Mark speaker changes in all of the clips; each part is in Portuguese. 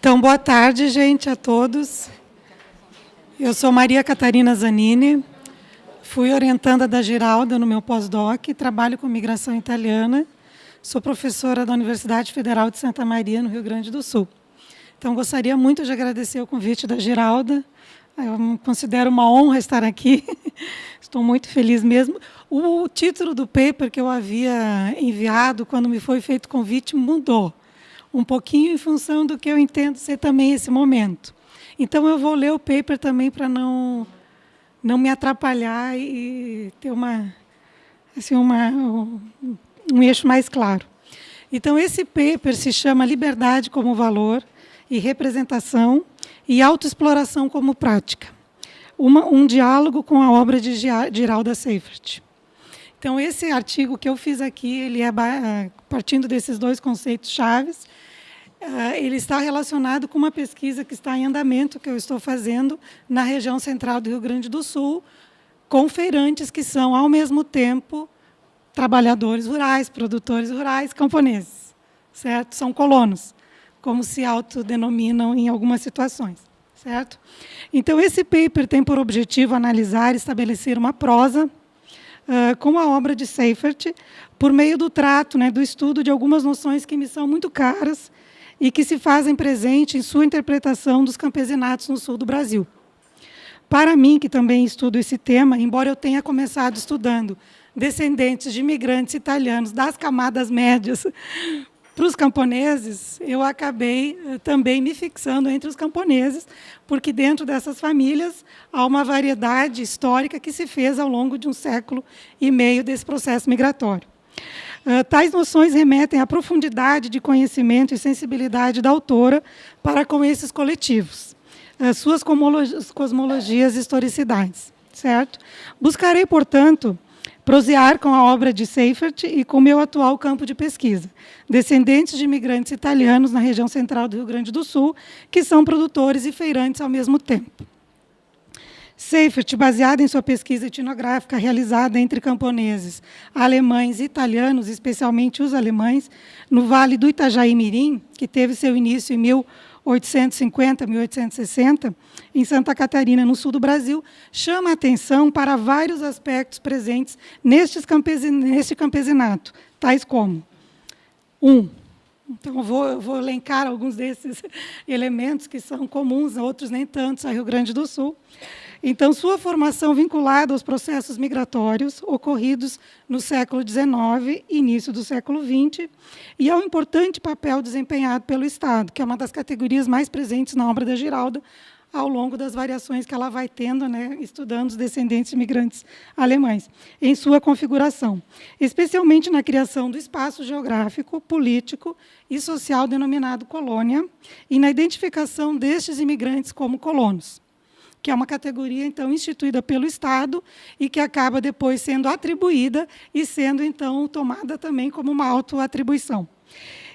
Speaker 1: Então, boa tarde, gente, a todos. Eu sou Maria Catarina Zanini, fui orientanda da Giralda no meu pós-doc, trabalho com migração italiana, sou professora da Universidade Federal de Santa Maria, no Rio Grande do Sul. Então, gostaria muito de agradecer o convite da Giralda, eu considero uma honra estar aqui, estou muito feliz mesmo. O título do paper que eu havia enviado, quando me foi feito o convite, mudou um pouquinho em função do que eu entendo ser também esse momento. Então, eu vou ler o paper também para não me atrapalhar e ter um eixo mais claro. Então, esse paper se chama Liberdade como Valor e Representação e Autoexploração como Prática. Um diálogo com a obra de Giralda Seyfert. Então, esse artigo que eu fiz aqui, ele é partindo desses dois conceitos chaves. Ele está relacionado com uma pesquisa que está em andamento, que eu estou fazendo na região central do Rio Grande do Sul, com feirantes que são, ao mesmo tempo, trabalhadores rurais, produtores rurais, camponeses, certo? São colonos, como se autodenominam em algumas situações, certo? Então, esse paper tem por objetivo analisar e estabelecer uma prosa com a obra de Seyfert, por meio do trato, do estudo de algumas noções que me são muito caras e que se fazem presente em sua interpretação dos campesinatos no sul do Brasil. Para mim, que também estudo esse tema, embora eu tenha começado estudando descendentes de imigrantes italianos das camadas médias para os camponeses, eu acabei também me fixando entre os camponeses, porque dentro dessas famílias há uma variedade histórica que se fez ao longo de 1,5 século desse processo migratório. Tais noções remetem à profundidade de conhecimento e sensibilidade da autora para com esses coletivos, suas cosmologias e historicidades, certo? Buscarei, portanto, prosear com a obra de Seyfert e com o meu atual campo de pesquisa, descendentes de imigrantes italianos na região central do Rio Grande do Sul, que são produtores e feirantes ao mesmo tempo. Seyfert, baseada em sua pesquisa etnográfica realizada entre camponeses alemães e italianos, especialmente os alemães, no Vale do Itajaí-Mirim, que teve seu início em 1850, 1860, em Santa Catarina, no sul do Brasil, chama a atenção para vários aspectos presentes neste campesinato, tais como: então, eu vou elencar alguns desses elementos que são comuns, outros nem tantos, ao Rio Grande do Sul. Então, sua formação vinculada aos processos migratórios ocorridos no século XIX e início do século XX, e ao importante papel desempenhado pelo Estado, que é uma das categorias mais presentes na obra da Giralda, ao longo das variações que ela vai tendo, estudando os descendentes de imigrantes alemães, em sua configuração, especialmente na criação do espaço geográfico, político e social denominado colônia, e na identificação destes imigrantes como colonos, que é uma categoria, então, instituída pelo Estado e que acaba depois sendo atribuída e sendo, então, tomada também como uma autoatribuição.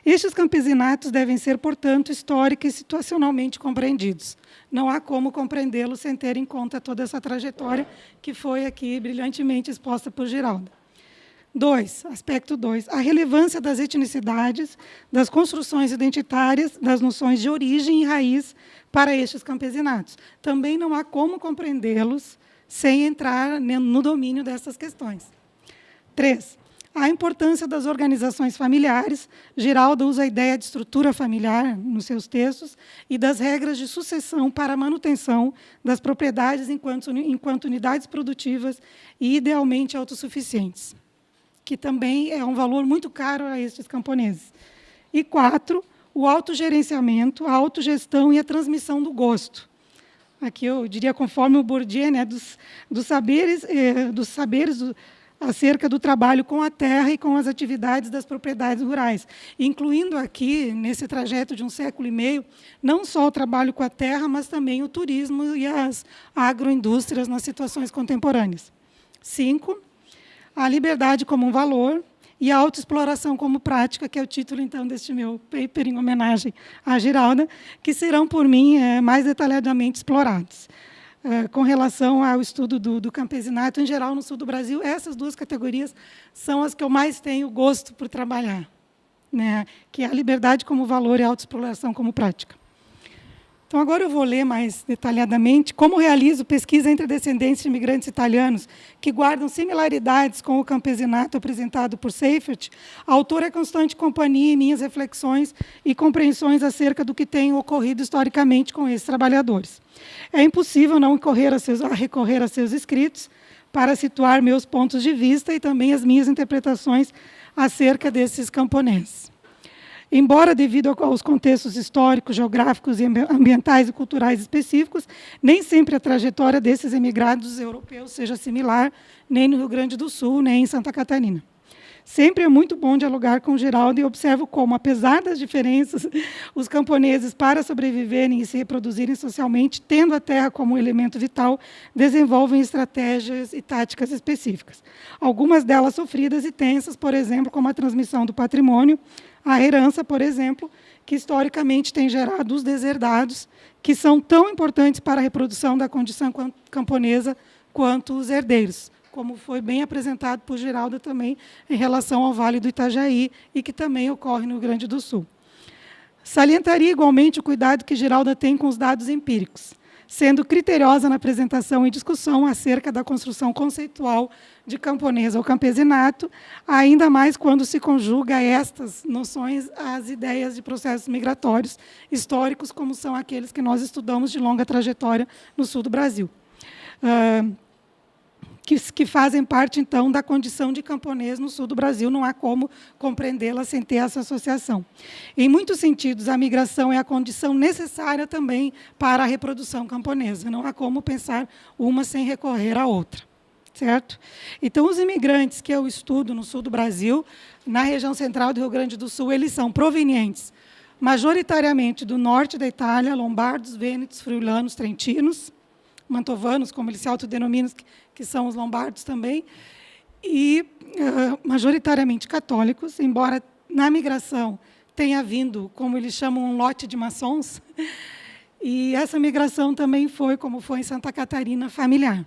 Speaker 1: Estes campesinatos devem ser, portanto, histórica e situacionalmente compreendidos. Não há como compreendê-los sem ter em conta toda essa trajetória que foi aqui brilhantemente exposta por Giralda. Aspecto 2, a relevância das etnicidades, das construções identitárias, das noções de origem e raiz para estes campesinatos. Também não há como compreendê-los sem entrar no domínio dessas questões. 3, a importância das organizações familiares. Giralda usa a ideia de estrutura familiar nos seus textos e das regras de sucessão para a manutenção das propriedades enquanto unidades produtivas e, idealmente, autossuficientes, que também é um valor muito caro a estes camponeses. E 4, o autogerenciamento, a autogestão e a transmissão do gosto. Aqui eu diria, conforme o Bourdieu, dos saberes acerca do trabalho com a terra e com as atividades das propriedades rurais, incluindo aqui, nesse trajeto de 1,5 século, não só o trabalho com a terra, mas também o turismo e as agroindústrias nas situações contemporâneas. 5, a liberdade como um valor e a autoexploração como prática, que é o título, então, deste meu paper, em homenagem à Giralda, que serão, por mim, mais detalhadamente explorados. Com relação ao estudo do campesinato, em geral, no sul do Brasil, essas duas categorias são as que eu mais tenho gosto por trabalhar, que é a liberdade como valor e a autoexploração como prática. Então, agora eu vou ler mais detalhadamente como realizo pesquisa entre descendentes de imigrantes italianos que guardam similaridades com o campesinato apresentado por Seifert. A autora é constante companhia em minhas reflexões e compreensões acerca do que tem ocorrido historicamente com esses trabalhadores. É impossível não recorrer a seus escritos para situar meus pontos de vista e também as minhas interpretações acerca desses camponeses. Embora, devido aos contextos históricos, geográficos, ambientais e culturais específicos, nem sempre a trajetória desses emigrados europeus seja similar, nem no Rio Grande do Sul, nem em Santa Catarina. Sempre é muito bom dialogar com o Geraldo e observo como, apesar das diferenças, os camponeses, para sobreviverem e se reproduzirem socialmente, tendo a terra como elemento vital, desenvolvem estratégias e táticas específicas. Algumas delas sofridas e tensas, por exemplo, como a transmissão do patrimônio, a herança, por exemplo, que historicamente tem gerado os deserdados, que são tão importantes para a reprodução da condição camponesa quanto os herdeiros, como foi bem apresentado por Geralda também em relação ao Vale do Itajaí, e que também ocorre no Rio Grande do Sul. Salientaria igualmente o cuidado que Geralda tem com os dados empíricos, sendo criteriosa na apresentação e discussão acerca da construção conceitual de camponesa ou campesinato, ainda mais quando se conjuga estas noções às ideias de processos migratórios históricos, como são aqueles que nós estudamos de longa trajetória no sul do Brasil, que fazem parte, então, da condição de camponês no sul do Brasil. Não há como compreendê-la sem ter essa associação. Em muitos sentidos, a migração é a condição necessária também para a reprodução camponesa. Não há como pensar uma sem recorrer à outra. Certo? Então, os imigrantes que eu estudo no sul do Brasil, na região central do Rio Grande do Sul, eles são provenientes majoritariamente do norte da Itália, lombardos, vênetos, friulanos, trentinos, mantovanos, como eles se autodenominam, que são os lombardos também, e majoritariamente católicos, embora na migração tenha vindo, como eles chamam, um lote de maçons, e essa migração também foi, como foi em Santa Catarina, familiar.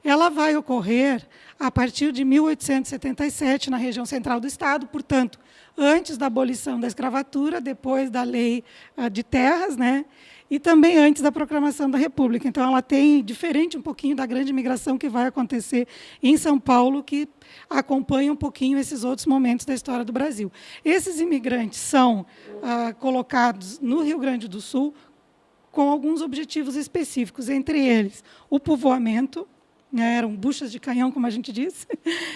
Speaker 1: Ela vai ocorrer a partir de 1877, na região central do Estado, portanto, antes da abolição da escravatura, depois da lei de terras, né, e também antes da proclamação da República. Então, ela tem, diferente um pouquinho da grande migração que vai acontecer em São Paulo, que acompanha um pouquinho esses outros momentos da história do Brasil. Esses imigrantes são colocados no Rio Grande do Sul com alguns objetivos específicos, entre eles o povoamento, eram buchas de canhão, como a gente diz,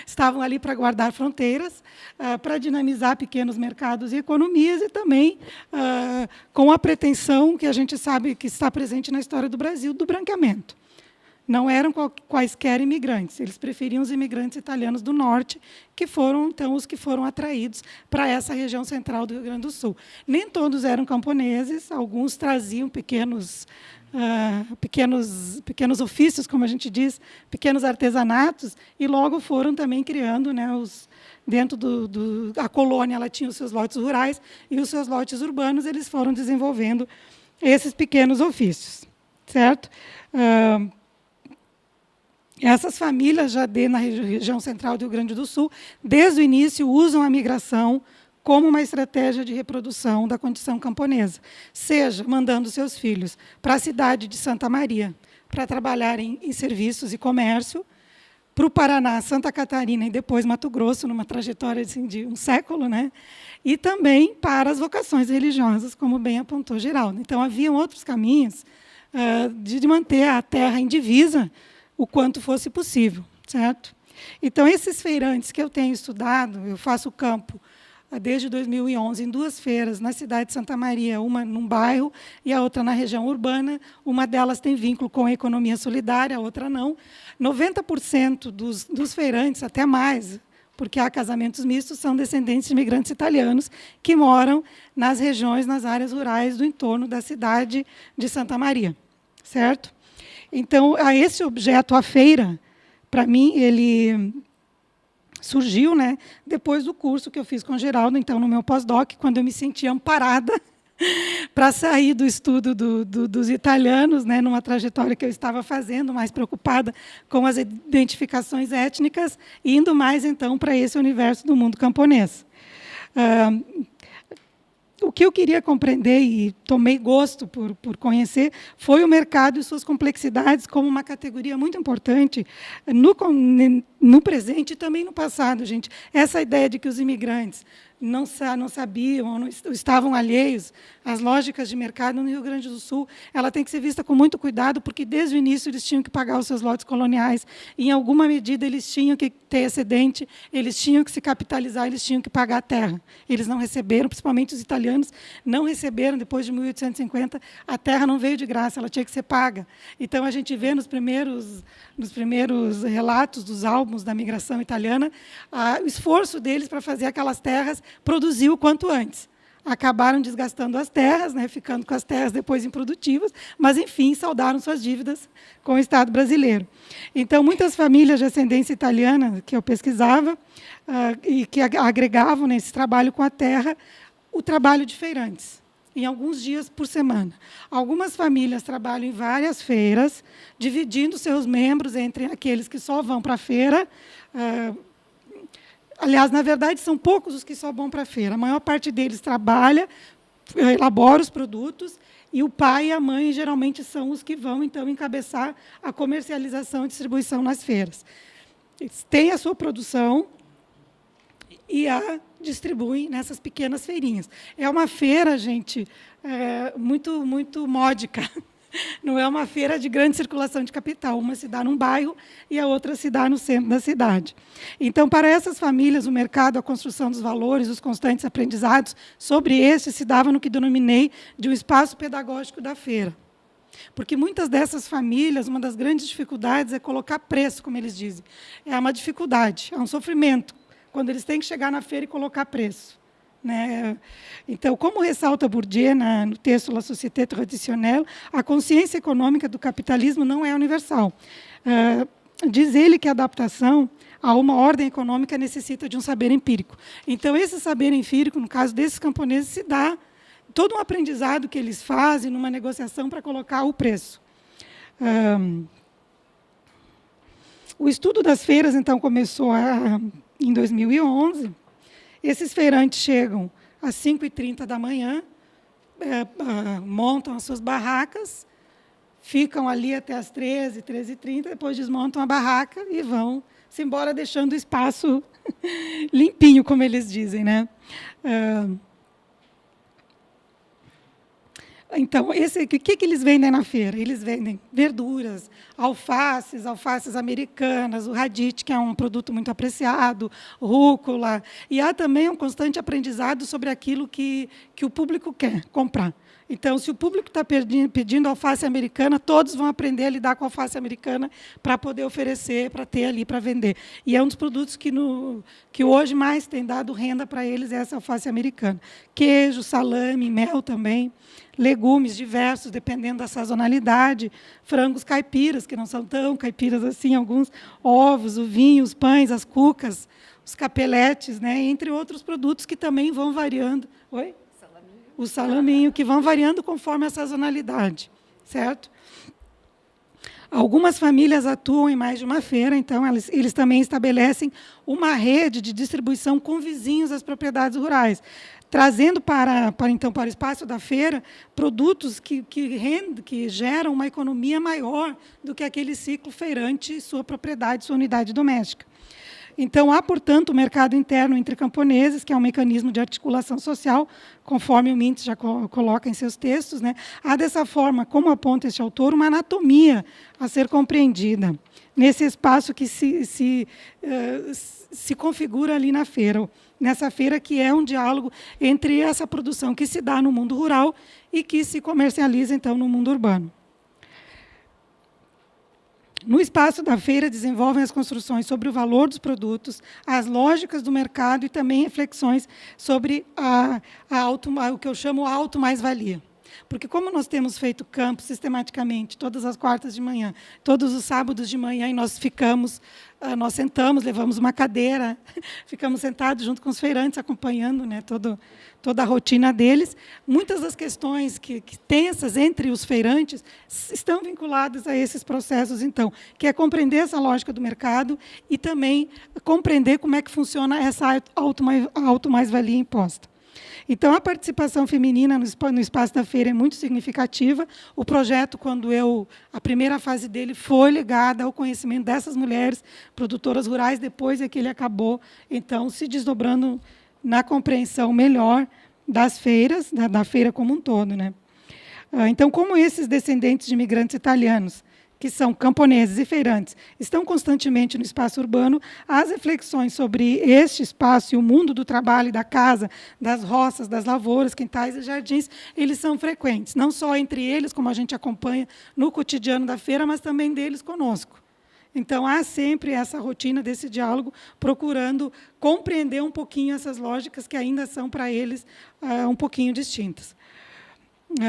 Speaker 1: estavam ali para guardar fronteiras, para dinamizar pequenos mercados e economias, e também com a pretensão, que a gente sabe que está presente na história do Brasil, do branqueamento. Não eram quaisquer imigrantes, eles preferiam os imigrantes italianos do norte, que foram, então, os que foram atraídos para essa região central do Rio Grande do Sul. Nem todos eram camponeses, alguns traziam pequenos ofícios, como a gente diz, pequenos artesanatos, e logo foram também criando, né, dentro da colônia, ela tinha os seus lotes rurais, e os seus lotes urbanos, eles foram desenvolvendo esses pequenos ofícios. Certo? Essas famílias já na região central do Rio Grande do Sul, desde o início, usam a migração como uma estratégia de reprodução da condição camponesa, seja mandando seus filhos para a cidade de Santa Maria, para trabalhar em serviços e comércio, para o Paraná, Santa Catarina e depois Mato Grosso, numa trajetória assim, de um século, né? E também para as vocações religiosas, como bem apontou Geraldo. Então, haviam outros caminhos de manter a terra indivisa o quanto fosse possível. Certo? Então, esses feirantes que eu tenho estudado, eu faço campo desde 2011, em 2 feiras, na cidade de Santa Maria, uma num bairro e a outra na região urbana. Uma delas tem vínculo com a economia solidária, a outra não. 90% dos feirantes, até mais, porque há casamentos mistos, são descendentes de imigrantes italianos que moram nas regiões, nas áreas rurais do entorno da cidade de Santa Maria. Certo? Então, esse objeto, a feira, para mim, ele surgiu, né, depois do curso que eu fiz com o Geraldo, então, no meu pós-doc, quando eu me senti amparada para sair do estudo dos italianos, né, numa trajetória que eu estava fazendo, mais preocupada com as identificações étnicas, indo mais, então, para esse universo do mundo camponês. o que eu queria compreender e tomei gosto por conhecer foi o mercado e suas complexidades como uma categoria muito importante no presente e também no passado, gente. Essa ideia de que os imigrantes não sabiam ou não estavam alheios às lógicas de mercado no Rio Grande do Sul, ela tem que ser vista com muito cuidado, porque desde o início eles tinham que pagar os seus lotes coloniais, e, em alguma medida eles tinham que ter excedente, eles tinham que se capitalizar, eles tinham que pagar a terra. Eles não receberam, principalmente os italianos, não receberam, depois de 1850, a terra não veio de graça, ela tinha que ser paga. Então, a gente vê nos primeiros relatos dos álbuns da migração italiana, o esforço deles para fazer aquelas terras produzir o quanto antes. Acabaram desgastando as terras, né, ficando com as terras depois improdutivas, mas, enfim, saldaram suas dívidas com o Estado brasileiro. Então, muitas famílias de ascendência italiana que eu pesquisava e que agregavam nesse trabalho com a terra o trabalho de feirantes, em alguns dias por semana. Algumas famílias trabalham em várias feiras, dividindo seus membros entre aqueles que só vão para a feira. Aliás, na verdade, são poucos os que só vão para a feira. A maior parte deles trabalha, elabora os produtos, e o pai e a mãe, geralmente, são os que vão, então, encabeçar a comercialização e distribuição nas feiras. Eles têm a sua produção e a distribuem nessas pequenas feirinhas. É uma feira, gente, muito, muito módica. Não é uma feira de grande circulação de capital. Uma se dá num bairro e a outra se dá no centro da cidade. Então, para essas famílias, o mercado, a construção dos valores, os constantes aprendizados sobre este se dava no que denominei de um espaço pedagógico da feira. Porque muitas dessas famílias, uma das grandes dificuldades é colocar preço, como eles dizem. É uma dificuldade, é um sofrimento, quando eles têm que chegar na feira e colocar preço. Né? Então, como ressalta Bourdieu no texto La Société Traditionnelle, a consciência econômica do capitalismo não é universal. Diz ele que a adaptação a uma ordem econômica necessita de um saber empírico. Então, esse saber empírico, no caso desses camponeses, se dá todo um aprendizado que eles fazem numa negociação para colocar o preço. O estudo das feiras, então, começou em 2011. Esses feirantes chegam às 5h30 da manhã, montam as suas barracas, ficam ali até às 13h30, depois desmontam a barraca e vão-se embora, deixando o espaço limpinho, como eles dizem. Né? Então, o que eles vendem na feira? Eles vendem verduras, alfaces americanas, o radite, que é um produto muito apreciado, rúcula. E há também um constante aprendizado sobre aquilo que o público quer comprar. Então, se o público está pedindo alface americana, todos vão aprender a lidar com a alface americana para poder oferecer, para ter ali para vender. E é um dos produtos que hoje mais tem dado renda para eles, é essa alface americana. Queijo, salame, mel também, legumes diversos, dependendo da sazonalidade, frangos caipiras, que não são tão caipiras assim, alguns ovos, o vinho, os pães, as cucas, os capeletes, né, entre outros produtos que também vão variando. Oi? O salaminho, que vão variando conforme a sazonalidade, certo? Algumas famílias atuam em mais de uma feira, então eles também estabelecem uma rede de distribuição com vizinhos às propriedades rurais, trazendo para o espaço da feira produtos que geram uma economia maior do que aquele ciclo feirante, sua propriedade, sua unidade doméstica. Então, há, portanto, o mercado interno entre camponeses, que é um mecanismo de articulação social, conforme o Mintz já coloca em seus textos. Né? Há, dessa forma, como aponta este autor, uma anatomia a ser compreendida nesse espaço que se configura ali na feira, nessa feira que é um diálogo entre essa produção que se dá no mundo rural e que se comercializa, então, no mundo urbano. No espaço da feira, desenvolvem as construções sobre o valor dos produtos, as lógicas do mercado e também reflexões sobre o que eu chamo auto mais-valia. Porque, como nós temos feito campo sistematicamente, todas as quartas de manhã, todos os sábados de manhã, e nós sentamos, levamos uma cadeira, ficamos sentados junto com os feirantes, acompanhando, né, toda a rotina deles. Muitas das questões tensas entre os feirantes estão vinculadas a esses processos, então, que é compreender essa lógica do mercado e também compreender como é que funciona essa auto mais-valia imposta. Então, a participação feminina no espaço da feira é muito significativa. O projeto, a primeira fase dele foi ligada ao conhecimento dessas mulheres produtoras rurais, depois é que ele acabou, então, se desdobrando na compreensão melhor das feiras, da feira como um todo, né? Então, como esses descendentes de imigrantes italianos, que são camponeses e feirantes, estão constantemente no espaço urbano, as reflexões sobre este espaço e o mundo do trabalho e da casa, das roças, das lavouras, quintais e jardins, eles são frequentes, não só entre eles, como a gente acompanha no cotidiano da feira, mas também deles conosco. Então, há sempre essa rotina desse diálogo, procurando compreender um pouquinho essas lógicas que ainda são, para eles, um pouquinho distintas.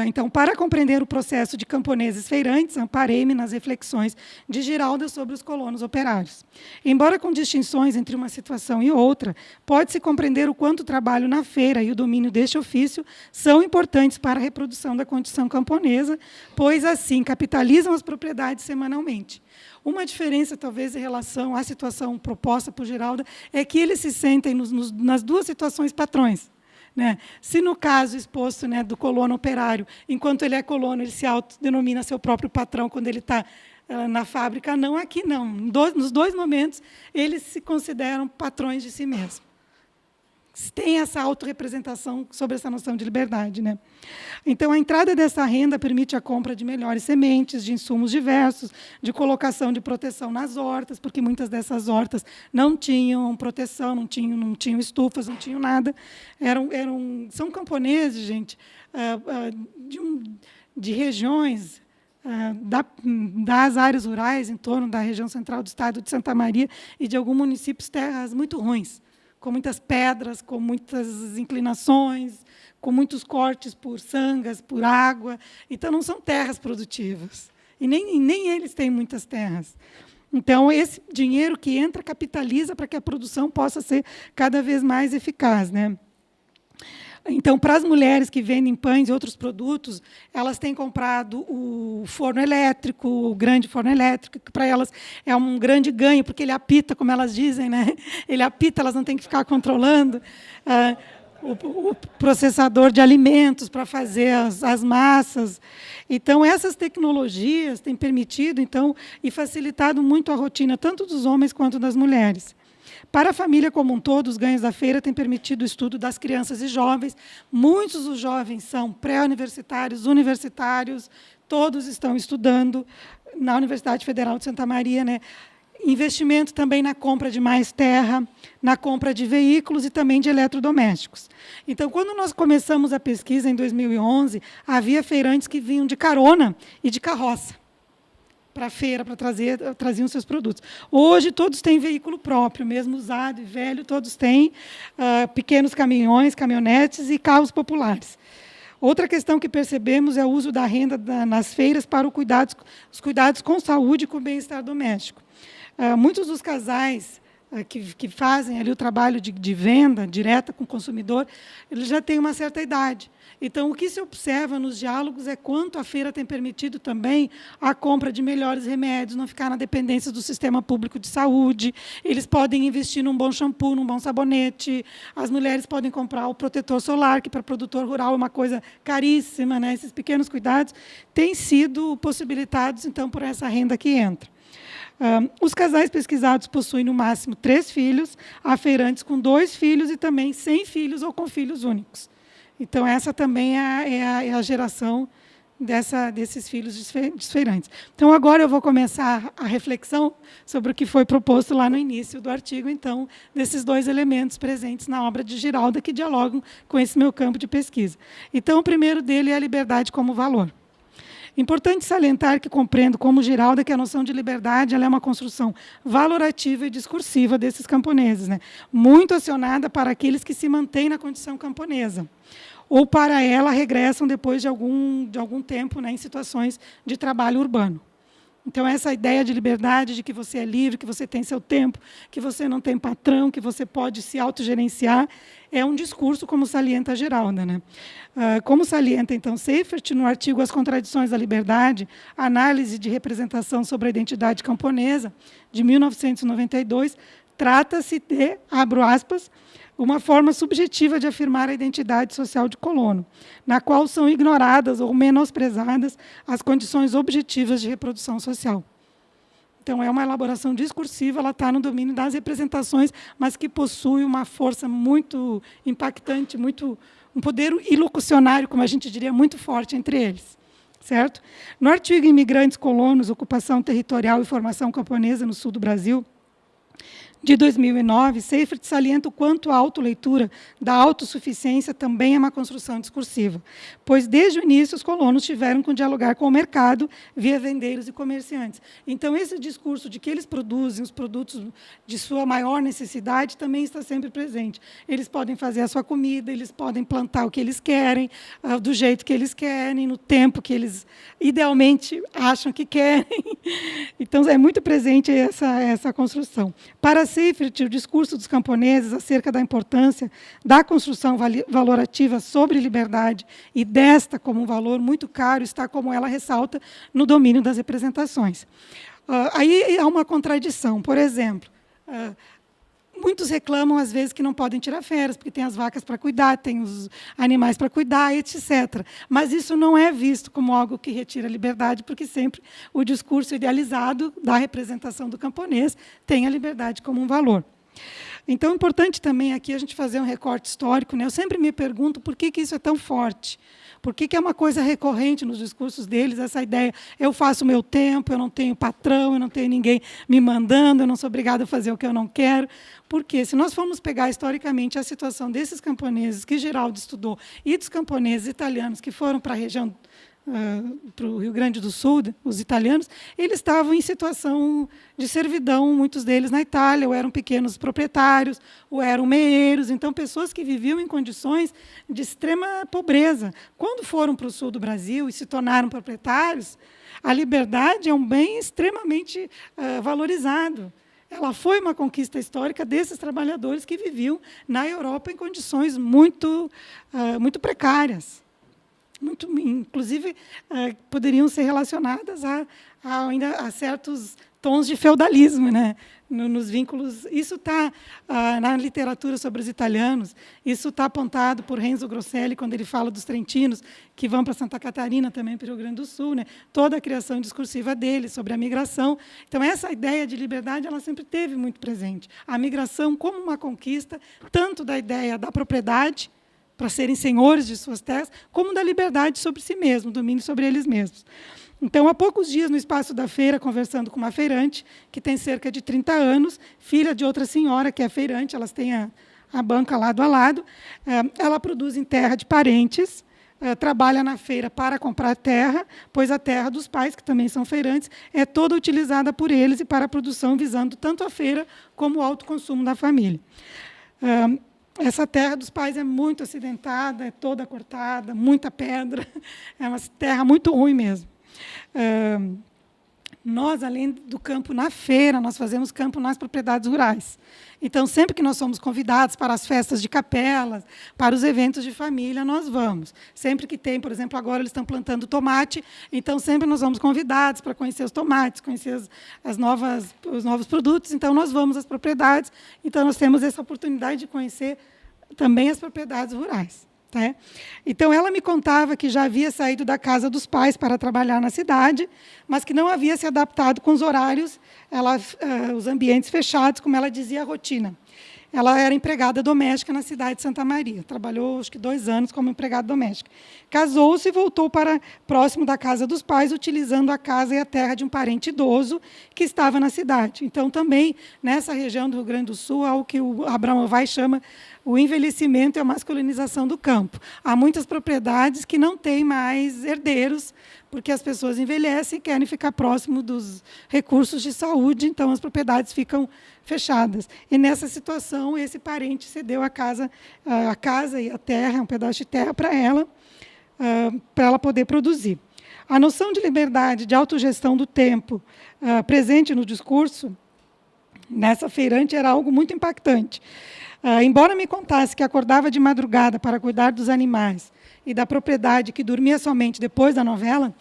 Speaker 1: Então, para compreender o processo de camponeses feirantes, amparei-me nas reflexões de Giralda sobre os colonos operários. Embora com distinções entre uma situação e outra, pode-se compreender o quanto o trabalho na feira e o domínio deste ofício são importantes para a reprodução da condição camponesa, pois, assim, capitalizam as propriedades semanalmente. Uma diferença, talvez, em relação à situação proposta por Giralda, é que eles se sentem nas duas situações patrões. Né? Se, no caso exposto, né, do colono operário, enquanto ele é colono, ele se autodenomina seu próprio patrão quando ele está na fábrica, não, aqui não. Nos dois momentos, eles se consideram patrões de si mesmos. Tem essa autorrepresentação sobre essa noção de liberdade. Né? Então, a entrada dessa renda permite a compra de melhores sementes, de insumos diversos, de colocação de proteção nas hortas, porque muitas dessas hortas não tinham proteção, não tinham estufas, não tinham nada. São camponeses, gente, de regiões das áreas rurais em torno da região central do estado de Santa Maria e de alguns municípios, terras muito ruins, com muitas pedras, com muitas inclinações, com muitos cortes por sangas, por água. Então, não são terras produtivas. E nem eles têm muitas terras. Então, esse dinheiro que entra capitaliza para que a produção possa ser cada vez mais eficaz. Né? Então, para as mulheres que vendem pães e outros produtos, elas têm comprado o forno elétrico, o grande forno elétrico, que para elas é um grande ganho, porque ele apita, como elas dizem, né? Ele apita, elas não têm que ficar controlando. O processador de alimentos para fazer as massas. Então, essas tecnologias têm permitido e facilitado muito a rotina, tanto dos homens quanto das mulheres. Para a família como um todo, os ganhos da feira têm permitido o estudo das crianças e jovens. Muitos dos jovens são pré-universitários, universitários, todos estão estudando na Universidade Federal de Santa Maria. Né? Investimento também na compra de mais terra, na compra de veículos e também de eletrodomésticos. Então, quando nós começamos a pesquisa, em 2011, havia feirantes que vinham de carona e de carroça para a feira, traziam seus produtos. Hoje, todos têm veículo próprio, mesmo usado e velho, todos têm pequenos caminhões, caminhonetes e carros populares. Outra questão que percebemos é o uso da renda nas feiras para os cuidados com saúde e com o bem-estar doméstico. Muitos dos casais que fazem ali o trabalho de venda direta com o consumidor, eles já têm uma certa idade. Então, o que se observa nos diálogos é quanto a feira tem permitido também a compra de melhores remédios, não ficar na dependência do sistema público de saúde. Eles podem investir num bom shampoo, num bom sabonete. As mulheres podem comprar o protetor solar, que para o produtor rural é uma coisa caríssima. Né? Esses pequenos cuidados têm sido possibilitados, então, por essa renda que entra. Os casais pesquisados possuem, no máximo, 3 filhos, há feirantes com 2 filhos e também sem filhos ou com filhos únicos. Então, essa também é a geração desses filhos desfeirantes. Então, agora eu vou começar a reflexão sobre o que foi proposto lá no início do artigo, então, desses 2 elementos presentes na obra de Giralda, que dialogam com esse meu campo de pesquisa. Então, o primeiro dele é a liberdade como valor. Importante salientar que compreendo, como Giralda, que a noção de liberdade ela é uma construção valorativa e discursiva desses camponeses, né? Muito acionada para aqueles que se mantêm na condição camponesa, ou para ela regressam depois de algum tempo, né, em situações de trabalho urbano. Então, essa ideia de liberdade, de que você é livre, que você tem seu tempo, que você não tem patrão, que você pode se autogerenciar, é um discurso, como salienta Giralda. Né? Como salienta, então, Seifert, no artigo As Contradições da Liberdade, análise de representação sobre a identidade camponesa, de 1992, trata-se de, abro aspas, uma forma subjetiva de afirmar a identidade social de colono, na qual são ignoradas ou menosprezadas as condições objetivas de reprodução social. Então, é uma elaboração discursiva, ela está no domínio das representações, mas que possui uma força muito impactante, um poder ilocucionário, como a gente diria, muito forte entre eles. Certo? No artigo Imigrantes, Colonos, Ocupação Territorial e Formação Camponesa no Sul do Brasil, de 2009, Seifert salienta o quanto a autoleitura da autossuficiência também é uma construção discursiva, pois, desde o início, os colonos tiveram que dialogar com o mercado via vendeiros e comerciantes. Então, esse discurso de que eles produzem os produtos de sua maior necessidade também está sempre presente. Eles podem fazer a sua comida, eles podem plantar o que eles querem, do jeito que eles querem, no tempo que eles, idealmente, acham que querem. Então, é muito presente essa construção. Para Seifert, o discurso dos camponeses acerca da importância da construção valorativa sobre liberdade e desta como um valor muito caro está como ela ressalta no domínio das representações. Aí há uma contradição. Por exemplo, muitos reclamam, às vezes, que não podem tirar férias, porque tem as vacas para cuidar, tem os animais para cuidar, etc. Mas isso não é visto como algo que retira a liberdade, porque sempre o discurso idealizado da representação do camponês tem a liberdade como um valor. Então, é importante também aqui a gente fazer um recorte histórico, né? Eu sempre me pergunto por que isso é tão forte. Por que é uma coisa recorrente nos discursos deles, essa ideia, eu faço o meu tempo, eu não tenho patrão, eu não tenho ninguém me mandando, eu não sou obrigado a fazer o que eu não quero. Porque, se nós formos pegar historicamente a situação desses camponeses que Giraldo estudou e dos camponeses italianos que foram para a região, para o Rio Grande do Sul, os italianos, eles estavam em situação de servidão, muitos deles na Itália, ou eram pequenos proprietários, ou eram meeiros, então pessoas que viviam em condições de extrema pobreza. Quando foram para o sul do Brasil e se tornaram proprietários, a liberdade é um bem extremamente valorizado. Ela foi uma conquista histórica desses trabalhadores que viviam na Europa em condições muito precárias. Inclusive, poderiam ser relacionadas ainda a certos tons de feudalismo, né? Nos vínculos. Isso está na literatura sobre os italianos, isso está apontado por Renzo Grosselli, quando ele fala dos trentinos, que vão para Santa Catarina, também para o Rio Grande do Sul, né? Toda a criação discursiva dele sobre a migração. Então, essa ideia de liberdade ela sempre teve muito presente. A migração como uma conquista, tanto da ideia da propriedade, para serem senhores de suas terras, como da liberdade sobre si mesmo, domínio sobre eles mesmos. Então, há poucos dias, no espaço da feira, conversando com uma feirante, que tem cerca de 30 anos, filha de outra senhora, que é feirante, elas têm a banca lado a lado, ela produz em terra de parentes, trabalha na feira para comprar terra, pois a terra dos pais, que também são feirantes, é toda utilizada por eles e para a produção, visando tanto a feira como o autoconsumo da família. Essa terra dos pais é muito acidentada, é toda cortada, muita pedra, é uma terra muito ruim mesmo. Nós, além do campo na feira, nós fazemos campo nas propriedades rurais. Então, sempre que nós somos convidados para as festas de capelas, para os eventos de família, nós vamos. Sempre que tem, por exemplo, agora eles estão plantando tomate, então sempre nós vamos convidados para conhecer os tomates, conhecer os novos produtos, então nós vamos às propriedades, então nós temos essa oportunidade de conhecer também as propriedades rurais. Né? Então, ela me contava que já havia saído da casa dos pais para trabalhar na cidade, mas que não havia se adaptado com os horários, os ambientes fechados, como ela dizia, a rotina. Ela era empregada doméstica na cidade de Santa Maria. Trabalhou, acho que 2 anos como empregada doméstica. Casou-se e voltou para próximo da casa dos pais, utilizando a casa e a terra de um parente idoso que estava na cidade. Então, também, nessa região do Rio Grande do Sul, há o que o Abraham Avai chama o envelhecimento e a masculinização do campo. Há muitas propriedades que não têm mais herdeiros, porque as pessoas envelhecem e querem ficar próximo dos recursos de saúde, então as propriedades ficam fechadas. E, nessa situação, esse parente cedeu a casa e a terra, um pedaço de terra para ela poder produzir. A noção de liberdade, de autogestão do tempo, presente no discurso, Nessa feirante era algo muito impactante. Embora me contasse que acordava de madrugada para cuidar dos animais e da propriedade, que dormia somente depois da novela,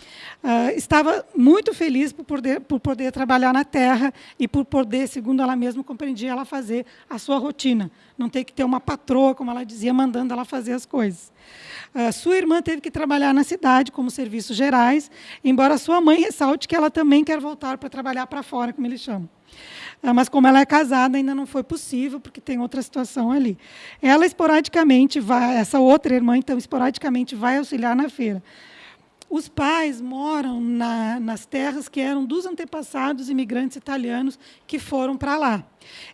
Speaker 1: estava muito feliz por poder trabalhar na terra e por poder, segundo ela mesma compreendia, ela fazer a sua rotina. Não ter que ter uma patroa, como ela dizia, mandando ela fazer as coisas. Sua irmã teve que trabalhar na cidade, como serviços gerais, embora sua mãe ressalte que ela também quer voltar para trabalhar para fora, como eles chamam. Mas, como ela é casada, ainda não foi possível, porque tem outra situação ali. Ela, esporadicamente, essa outra irmã, então, esporadicamente vai auxiliar na feira. Os pais moram nas terras que eram dos antepassados imigrantes italianos que foram para lá.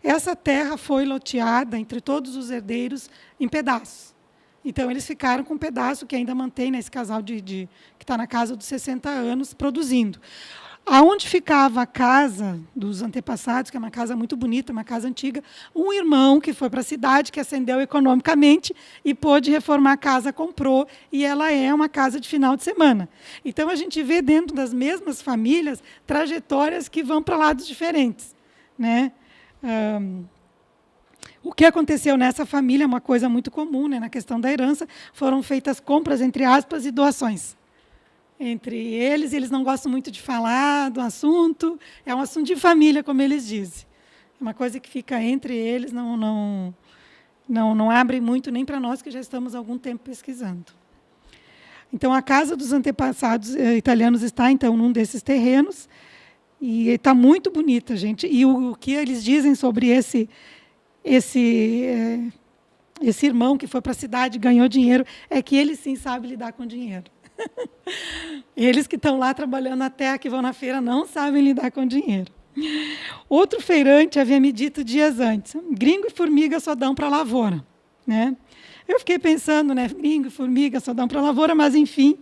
Speaker 1: Essa terra foi loteada entre todos os herdeiros em pedaços. Então, eles ficaram com um pedaço que ainda mantém, né, esse casal que está na casa dos 60 anos, produzindo. Aonde ficava a casa dos antepassados, que é uma casa muito bonita, uma casa antiga, um irmão que foi para a cidade, que ascendeu economicamente e pôde reformar a casa, comprou, e ela é uma casa de final de semana. Então, a gente vê dentro das mesmas famílias trajetórias que vão para lados diferentes, né? O que aconteceu nessa família é uma coisa muito comum, né? Na questão da herança, foram feitas compras, entre aspas, e doações entre eles não gostam muito de falar do assunto, é um assunto de família, como eles dizem. É uma coisa que fica entre eles, não abre muito nem para nós, que já estamos há algum tempo pesquisando. Então, a casa dos antepassados italianos está, então, num desses terrenos, e está muito bonita, gente. E o que eles dizem sobre esse irmão que foi para a cidade e ganhou dinheiro é que ele, sim, sabe lidar com dinheiro. Eles que estão lá trabalhando na terra, que vão na feira, não sabem lidar com dinheiro. Outro feirante havia me dito dias antes, gringo e formiga só dão para a lavoura, né? Eu fiquei pensando, né, gringo e formiga só dão para a lavoura, mas, enfim,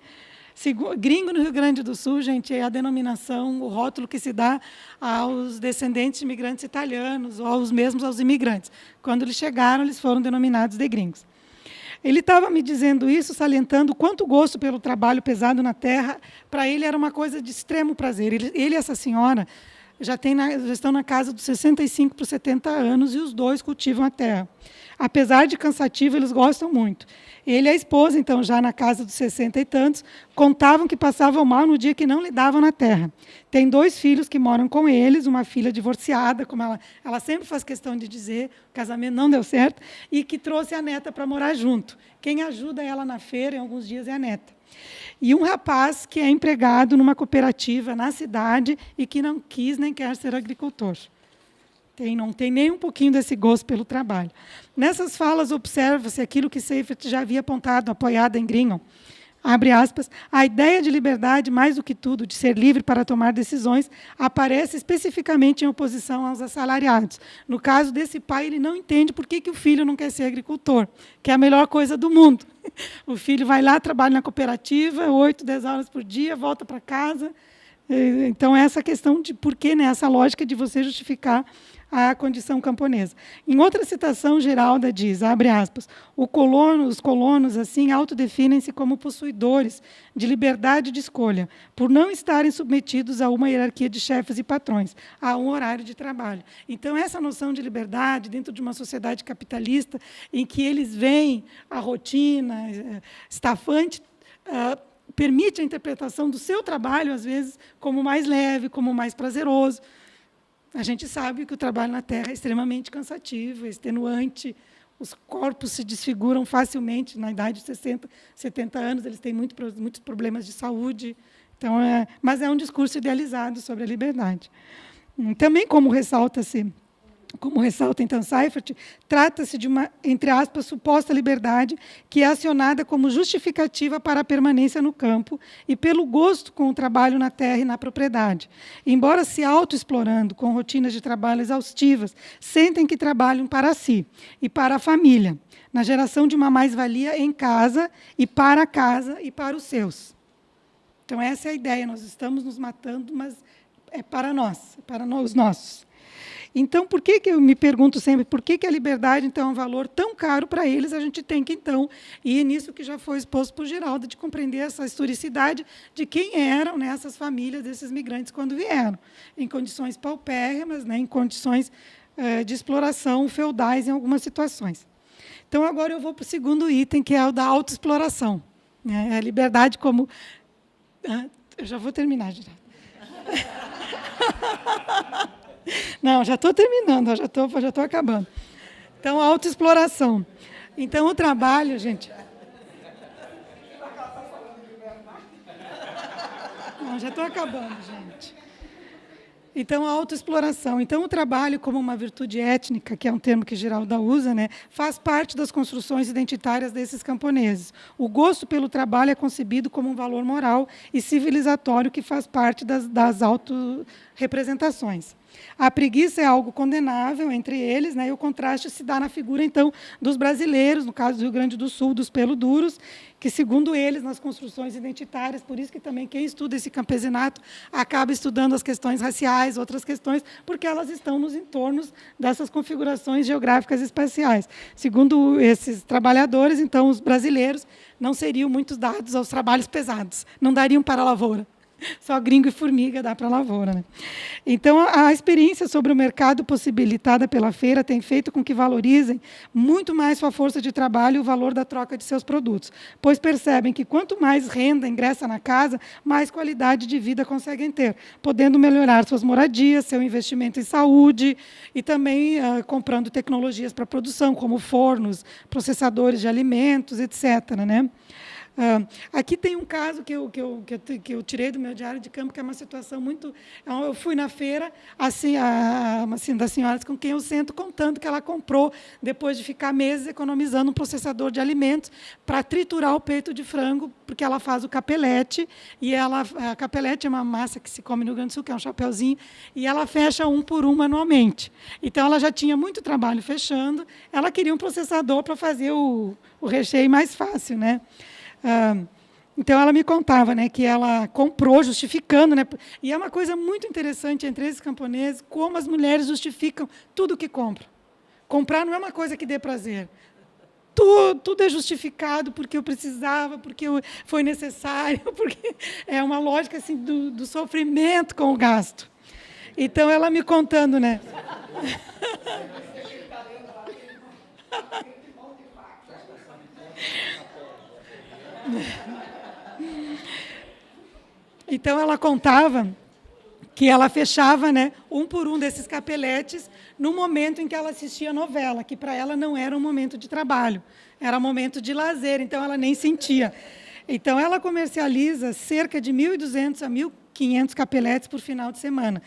Speaker 1: gringo no Rio Grande do Sul, gente, é a denominação, o rótulo que se dá aos descendentes de imigrantes italianos, ou aos imigrantes. Quando eles chegaram, eles foram denominados de gringos. Ele estava me dizendo isso, salientando quanto gosto pelo trabalho pesado na terra, para ele era uma coisa de extremo prazer. Ele e essa senhora já estão na casa dos 65 para 70 anos, e os dois cultivam a terra. Apesar de cansativo, eles gostam muito. Ele e a esposa, então, já na casa dos 60 e tantos, contavam que passavam mal no dia que não lidavam na terra. Tem 2 filhos que moram com eles, uma filha divorciada, como ela sempre faz questão de dizer, o casamento não deu certo, e que trouxe a neta para morar junto. Quem ajuda ela na feira, em alguns dias, é a neta. E um rapaz que é empregado numa cooperativa na cidade e que não quis nem quer ser agricultor. Não tem nem um pouquinho desse gosto pelo trabalho. Nessas falas, observa-se aquilo que Seifert já havia apontado, apoiada em Grignon. Abre aspas, a ideia de liberdade, mais do que tudo, de ser livre para tomar decisões, aparece especificamente em oposição aos assalariados. No caso desse pai, ele não entende por que o filho não quer ser agricultor, que é a melhor coisa do mundo. O filho vai lá, trabalha na cooperativa, 8, 10 horas por dia, volta para casa. Então, essa questão de por que, né, essa lógica de você justificar a condição camponesa. Em outra citação, Geralda diz, abre aspas, os colonos, assim, autodefinem-se como possuidores de liberdade de escolha, por não estarem submetidos a uma hierarquia de chefes e patrões, a um horário de trabalho. Então, essa noção de liberdade, dentro de uma sociedade capitalista, em que eles veem a rotina estafante, permite a interpretação do seu trabalho, às vezes, como mais leve, como mais prazeroso. A gente sabe que o trabalho na terra é extremamente cansativo, extenuante, os corpos se desfiguram facilmente na idade de 60, 70 anos, eles têm muitos problemas de saúde. Então, mas é um discurso idealizado sobre a liberdade. Também, como ressalta, então, Seifert, trata-se de uma, entre aspas, suposta liberdade que é acionada como justificativa para a permanência no campo e pelo gosto com o trabalho na terra e na propriedade. Embora se autoexplorando com rotinas de trabalho exaustivas, sentem que trabalham para si e para a família, na geração de uma mais-valia em casa e para os seus. Então, essa é a ideia. Nós estamos nos matando, mas é para nós, para os nossos. Então, por que eu me pergunto sempre, por que a liberdade, então, é um valor tão caro para eles? A gente tem que, então, ir nisso que já foi exposto por Geralda, de compreender essa historicidade de quem eram, né, essas famílias desses migrantes quando vieram, em condições paupérrimas, né, em condições de exploração feudais em algumas situações. Então, agora eu vou para o segundo item, que é o da autoexploração. Né? A liberdade como... eu já vou terminar, já. Não, já estou terminando, já estou acabando. Então, a autoexploração. Então, o trabalho, gente... Não, já estou acabando, gente. Então, a autoexploração. Então, o trabalho como uma virtude étnica, que é um termo que Giralda usa, né, faz parte das construções identitárias desses camponeses. O gosto pelo trabalho é concebido como um valor moral e civilizatório que faz parte das autorrepresentações. A preguiça é algo condenável entre eles, né, e o contraste se dá na figura, então, dos brasileiros, no caso do Rio Grande do Sul, dos pelos-duros, que, segundo eles, nas construções identitárias, por isso que também quem estuda esse campesinato acaba estudando as questões raciais, outras questões, porque elas estão nos entornos dessas configurações geográficas espaciais. Segundo esses trabalhadores, então, os brasileiros não seriam muito dados aos trabalhos pesados, não dariam para a lavoura. Só gringo e formiga dá para a lavoura. Né? Então, a experiência sobre o mercado possibilitada pela feira tem feito com que valorizem muito mais sua força de trabalho e o valor da troca de seus produtos, pois percebem que quanto mais renda ingressa na casa, mais qualidade de vida conseguem ter, podendo melhorar suas moradias, seu investimento em saúde e também comprando tecnologias para produção, como fornos, processadores de alimentos, etc. Né? Aqui tem um caso que eu tirei do meu diário de campo, que é uma situação muito... Eu fui na feira, assim, das senhoras com quem eu sento, contando que ela comprou, depois de ficar meses economizando um processador de alimentos, para triturar o peito de frango, porque ela faz o capelete, e a capelete é uma massa que se come no Rio Grande do Sul, que é um chapeuzinho, e ela fecha um por um manualmente. Então, ela já tinha muito trabalho fechando, ela queria um processador para fazer o recheio mais fácil, né? Então, ela me contava, né, que ela comprou, justificando. Né, e é uma coisa muito interessante entre esses camponeses, como as mulheres justificam tudo o que compram. Comprar não é uma coisa que dê prazer. Tudo é justificado porque eu precisava, porque foi necessário, porque é uma lógica assim, do sofrimento com o gasto. Então, ela me contando, né? Então, ela contava que ela fechava, né, um por um desses capeletes no momento em que ela assistia a novela, que para ela não era um momento de trabalho, era um momento de lazer, então ela nem sentia. Então, ela comercializa cerca de 1.200 a 1.500 capeletes por final de semana.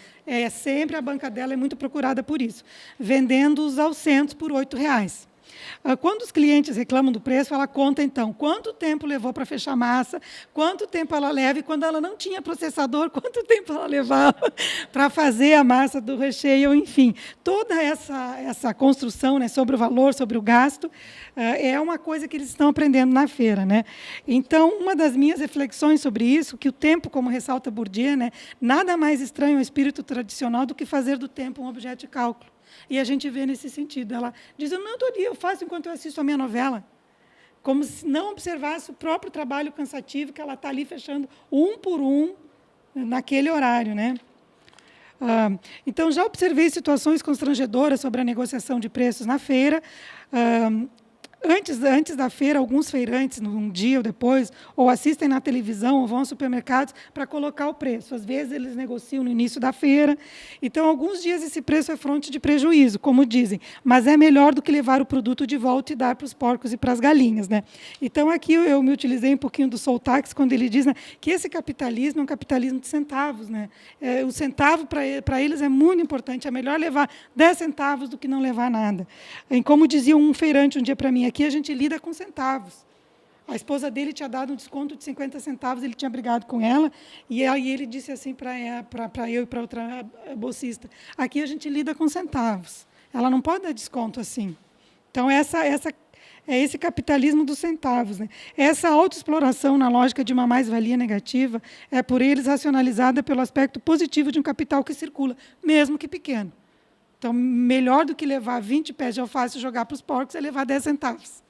Speaker 1: Sempre a banca dela é muito procurada por isso, vendendo-os aos centros por R$ 8,00. Quando os clientes reclamam do preço, ela conta, então, quanto tempo levou para fechar a massa, quanto tempo ela leva, e quando ela não tinha processador, quanto tempo ela levava para fazer a massa do recheio, enfim. Toda essa construção, né, sobre o valor, sobre o gasto, é uma coisa que eles estão aprendendo na feira. Né? Então, uma das minhas reflexões sobre isso, que o tempo, como ressalta Bourdieu, né, nada mais estranho ao espírito tradicional do que fazer do tempo um objeto de cálculo. E a gente vê nesse sentido. Ela diz, eu não estou ali, eu faço enquanto eu assisto a minha novela. Como se não observasse o próprio trabalho cansativo, que ela está ali fechando um por um naquele horário. Né? Então, já observei situações constrangedoras sobre a negociação de preços na feira. Antes da feira, alguns feirantes, um dia ou depois, ou assistem na televisão, ou vão aos supermercados para colocar o preço. Às vezes, eles negociam no início da feira. Então, alguns dias, esse preço é fonte de prejuízo, como dizem. Mas é melhor do que levar o produto de volta e dar para os porcos e para as galinhas. Né? Então, aqui eu me utilizei um pouquinho do Soltax, quando ele diz, né, que esse capitalismo é um capitalismo de centavos. Né? O centavo, para eles, é muito importante. É melhor levar 10 centavos do que não levar nada. E como dizia um feirante um dia para mim, aqui a gente lida com centavos. A esposa dele tinha dado um desconto de 50 centavos, ele tinha brigado com ela, e aí ele disse assim para eu e para outra bolsista, aqui a gente lida com centavos, ela não pode dar desconto assim. Então, é esse capitalismo dos centavos. Né? Essa autoexploração na lógica de uma mais-valia negativa é, por eles, racionalizada pelo aspecto positivo de um capital que circula, mesmo que pequeno. Então, melhor do que levar 20 pés de alface e jogar para os porcos é levar 10 centavos.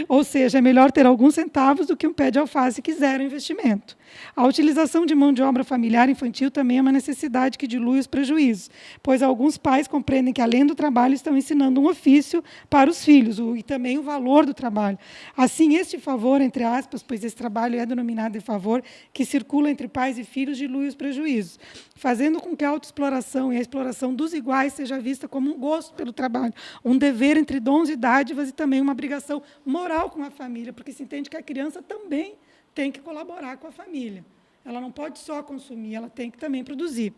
Speaker 1: Ou seja, é melhor ter alguns centavos do que um pé de alface que zero investimento. A utilização de mão de obra familiar infantil também é uma necessidade que dilui os prejuízos, pois alguns pais compreendem que, além do trabalho, estão ensinando um ofício para os filhos, e também o valor do trabalho. Assim, este favor, entre aspas, pois esse trabalho é denominado de favor, que circula entre pais e filhos, dilui os prejuízos, fazendo com que a autoexploração e a exploração dos iguais seja vista como um gosto pelo trabalho, um dever entre dons e dádivas e também uma obrigação moral com a família, porque se entende que a criança também tem que colaborar com a família. Ela não pode só consumir, ela tem que também produzir.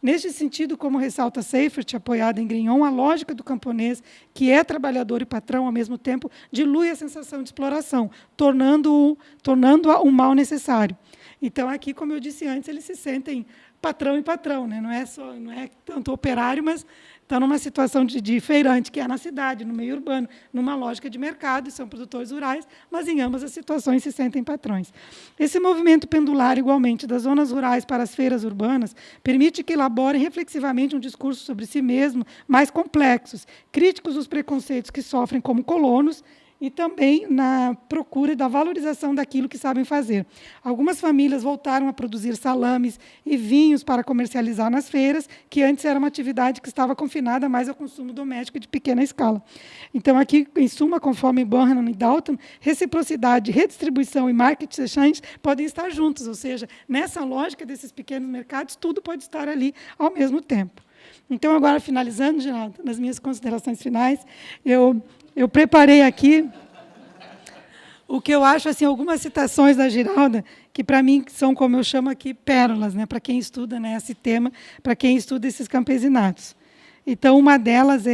Speaker 1: Neste sentido, como ressalta Seifert, apoiada em Grignon, a lógica do camponês, que é trabalhador e patrão ao mesmo tempo, dilui a sensação de exploração, tornando-a um mal necessário. Então, aqui, como eu disse antes, eles se sentem patrão e patrão, né? Não é tanto operário, mas estão numa situação de feirante, que é na cidade, no meio urbano, numa lógica de mercado, são produtores rurais, mas em ambas as situações se sentem patrões. Esse movimento pendular, igualmente, das zonas rurais para as feiras urbanas, permite que elaborem reflexivamente um discurso sobre si mesmo, mais complexos, críticos dos preconceitos que sofrem como colonos, e também na procura da valorização daquilo que sabem fazer. Algumas famílias voltaram a produzir salames e vinhos para comercializar nas feiras, que antes era uma atividade que estava confinada mais ao consumo doméstico de pequena escala. Então, aqui, em suma, conforme Burnham e Dalton, reciprocidade, redistribuição e market exchange podem estar juntos, ou seja, nessa lógica desses pequenos mercados, tudo pode estar ali ao mesmo tempo. Então, agora, finalizando, Geraldo, nas minhas considerações finais, eu preparei aqui o que eu acho, assim, algumas citações da Giralda, que, para mim, são, como eu chamo aqui, pérolas, né, para quem estuda, né, esse tema, para quem estuda esses campesinatos. Então, uma delas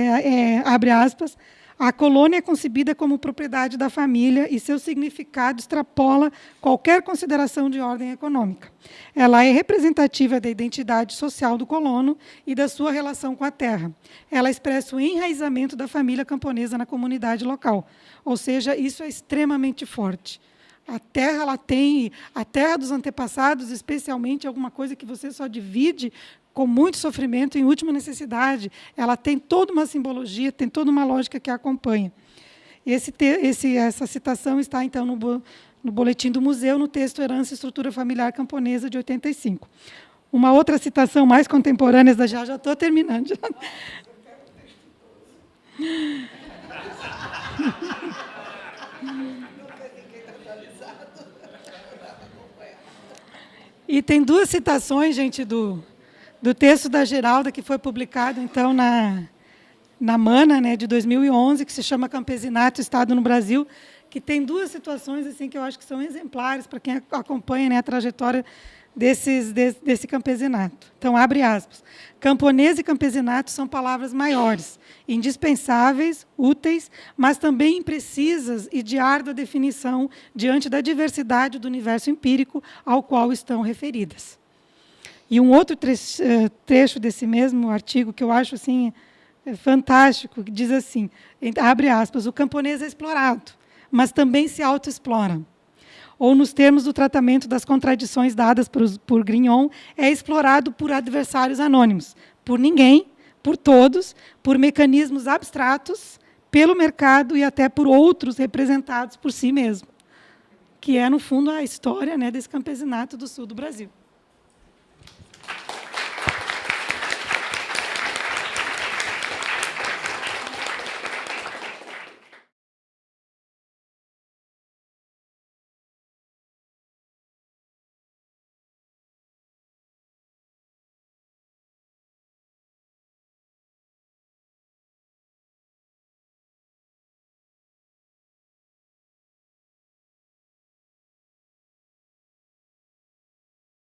Speaker 1: abre aspas, a colônia é concebida como propriedade da família e seu significado extrapola qualquer consideração de ordem econômica. Ela é representativa da identidade social do colono e da sua relação com a terra. Ela expressa o enraizamento da família camponesa na comunidade local. Ou seja, isso é extremamente forte. A terra dos antepassados, especialmente, alguma coisa que você só divide com muito sofrimento, em última necessidade. Ela tem toda uma simbologia, tem toda uma lógica que a acompanha. Essa citação está, então, no boletim do museu, no texto Herança e Estrutura Familiar Camponesa, de 85. Uma outra citação mais contemporânea, já estou terminando. E tem duas citações, gente, do texto da Geralda, que foi publicado, então, na Mana, né, de 2011, que se chama Campesinato, Estado no Brasil, que tem duas situações assim, que eu acho que são exemplares para quem acompanha, né, a trajetória desse campesinato. Então, abre aspas. Camponês e campesinato são palavras maiores, indispensáveis, úteis, mas também imprecisas e de árdua definição diante da diversidade do universo empírico ao qual estão referidas. E um outro trecho desse mesmo artigo, que eu acho assim, fantástico, que diz assim, abre aspas, o camponês é explorado, mas também se autoexplora. Ou, nos termos do tratamento das contradições dadas por Grignon, é explorado por adversários anônimos, por ninguém, por todos, por mecanismos abstratos, pelo mercado e até por outros representados por si mesmo, que é, no fundo, a história, né, desse campesinato do sul do Brasil.